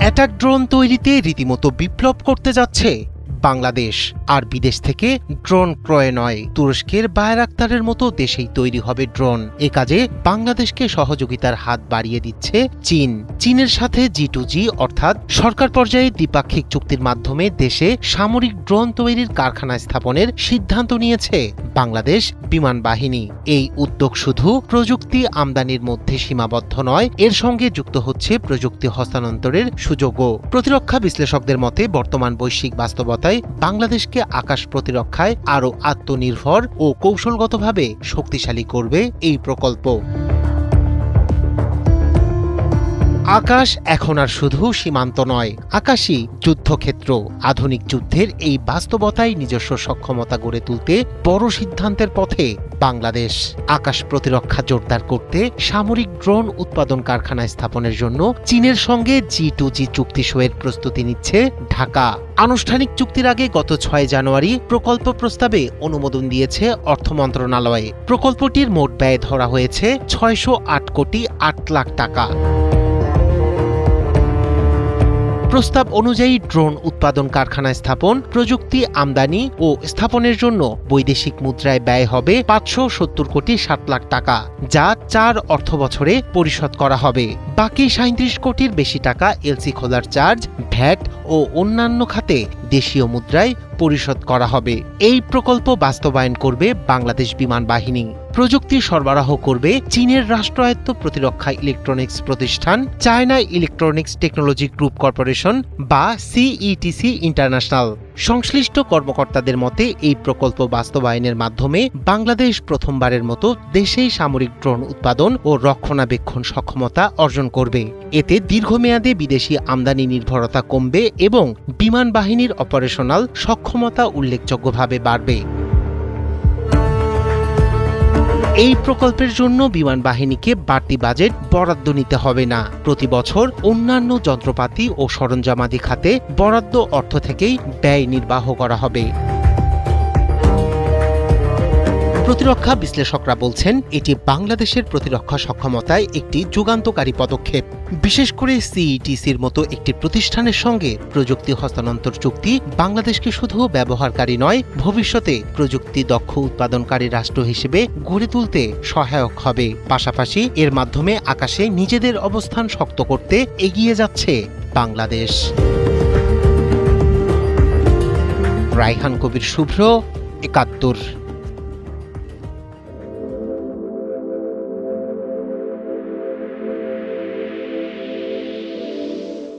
Attack drone তৈরিতে রীতিমতো বিপ্লব করতে যাচ্ছে বাংলাদেশ। আর বিদেশ থেকে ড্রোন ক্রয় নয়, তুরস্কের বায়রাক্তারের মতো দেশেই তৈরি হবে ড্রোন। এ কাজে বাংলাদেশকে সহযোগিতার হাত বাড়িয়ে দিচ্ছে চীন। চীনের সাথে G2G অর্থাৎ সরকার পর্যায়ে দ্বিপাক্ষিক চুক্তির মাধ্যমে দেশে সামরিক ড্রোন তৈরির কারখানা স্থাপনের সিদ্ধান্ত নিয়েছে বাংলাদেশ বিমান বাহিনী। এই উদ্যোগ শুধু প্রযুক্তি আমদানির মধ্যে সীমাবদ্ধ নয়, এর সঙ্গে যুক্ত হচ্ছে প্রযুক্তি হস্তান্তরের সুযোগও। প্রতিরক্ষা বিশ্লেষকদের মতে বর্তমান বৈশ্বিক বাস্তবতায় বাংলাদেশকে আকাশ প্রতিরক্ষায় আরও আত্মনির্ভর ও কৌশলগতভাবে শক্তিশালী করবে এই প্রকল্প। আকাশ এখন আর শুধু সীমান্ত নয়, আকাশই যুদ্ধক্ষেত্র। আধুনিক যুদ্ধের এই বাস্তবতায় নিজস্ব সক্ষমতা গড়ে তুলতে বড় সিদ্ধান্তের পথে বাংলাদেশ। আকাশ প্রতিরক্ষা জোরদার করতে সামরিক ড্রোন উৎপাদন কারখানা স্থাপনের জন্য চীনের সঙ্গে G2G চুক্তি সইয়ের প্রস্তুতি নিচ্ছে ঢাকা। আনুষ্ঠানিক চুক্তির আগে গত 6 জানুয়ারি প্রকল্প প্রস্তাবে অনুমোদন দিয়েছে অর্থ মন্ত্রণালয়ে। প্রকল্পটির মোট ব্যয় ধরা হয়েছে 608 কোটি 8 লাখ টাকা। প্রস্তাব অনুযায়ী ড্রোন উৎপাদন কারখানা স্থাপন, প্রযুক্তি আমদানি ও স্থাপনের জন্য বৈদেশিক মুদ্রায় ব্যয় হবে 570 কোটি 7 লাখ টাকা, যা 4 অর্থবছরে পরিশোধ করা হবে। বাকি 37 কোটির বেশি টাকা এলসি খোলার চার্জ, ভ্যাট ও অন্যান্য খাতে দেশীয় মুদ্রায় পরিশোধ করা হবে। এই প্রকল্প বাস্তবায়ন করবে বাংলাদেশ বিমান বাহিনী। প্রযুক্তি সরবরাহ করবে চীনের রাষ্ট্রায়ত্ত প্রতিরক্ষা ইলেকট্রনিক্স প্রতিষ্ঠান China electronics technology group corporation বা CETC ইন্টারন্যাশনাল। সংশ্লিষ্ট কর্মকর্তাদের মতে এই প্রকল্প বাস্তবায়নের মাধ্যমে বাংলাদেশ প্রথমবারের মতো দেশেই সামরিক ড্রোন উৎপাদন ও রক্ষণাবেক্ষণ সক্ষমতা অর্জন করবে। এতে দীর্ঘমেয়াদে বিদেশি আমদানি নির্ভরতা কমবে এবং বিমান বাহিনীর অপারেশনাল সক্ষমতা উল্লেখযোগ্যভাবে বাড়বে। এই প্রকল্পের জন্য বিমান বাহিনীকে বাড়তি বাজেট বরাদ্দ নিতে হবে না। প্রতি বছর অন্যান্য যন্ত্রপাতি ও সরঞ্জামাদি খাতে বরাদ্দ অর্থ থেকেই ব্যয় নির্বাহ করা হবে। প্রতিরক্ষা বিশ্লেষকরা বলছেন, এটি বাংলাদেশের প্রতিরক্ষা সক্ষমতায় একটি যুগান্তকারী পদক্ষেপ। বিশেষ করে CETCর মতো একটি প্রতিষ্ঠানের সঙ্গে প্রযুক্তি হস্তান্তর চুক্তি বাংলাদেশকে শুধু ব্যবহারকারী নয়, ভবিষ্যতে প্রযুক্তি দক্ষ উৎপাদনকারী রাষ্ট্র হিসেবে গড়ে তুলতে সহায়ক হবে। পাশাপাশি এর মাধ্যমে আকাশে নিজেদের অবস্থান শক্ত করতে এগিয়ে যাচ্ছে বাংলাদেশ। রায়হান কবির শুভ্র, ৭১।